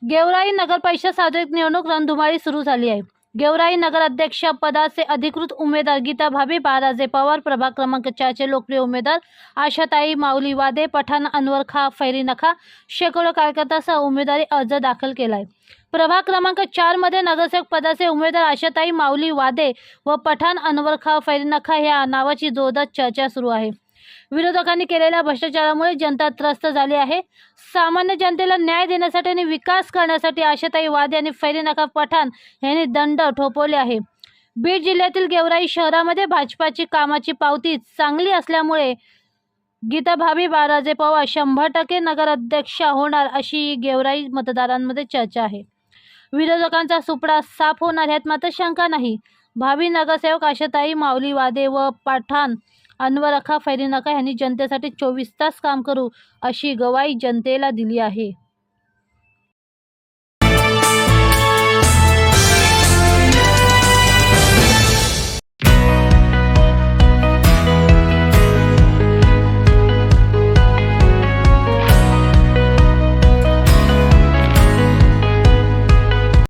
गेवराई नगर परिषद सार्वत्रिक निवडणूक रणधुमाळी सुरू झाली आहे। गेवराई नगर अध्यक्ष पदाचे अधिकृत उमेदवार गीता भाभी, बाळराजे पवार, प्रभाग क्रमांक 4 चे लोकप्रिय उमेदवार आशाताई माऊली वादे, पठाण अनवर खा फैरी नखा शेकडो कार्यकर्त्यांसह उमेदवारी अर्ज दाखल केलाय। प्रभाग क्रमांक 4 मध्ये नगरसेवक पदाचे उमेदवार आशाताई माऊली वादे व पठाण अनवर खा फैरी नखा या नावाची जोरदार चर्चा सुरू आहे। विरोधकांनी केलेल्या भ्रष्टाचारामुळे जनता त्रस्त झाली आहे। सामान्य जनतेला न्याय देण्यासाठी आणि विकास करण्यासाठी आशाताई वादे आणि फैरी नखा पठाण यांनी दंड थोपवले आहे। बीड जिल्ह्यातील गेवराई शहरामध्ये भाजपाची कामाची पावती चांगली असल्यामुळे गीता भाभी, बाळराजे पवार 100% नगराध्यक्ष होणार अशी गेवराई मतदारांमध्ये चर्चा आहे। विरोधकांचा सुपडा साफ होणार यात मात्र शंका नाही। भावी नगरसेवक आशाताई माऊली वादे व पठाण अनवर खा फैरी नखा यांनी जनतेसाठी 24 तास काम करू अशी ग्वाही जनतेला दिली आहे।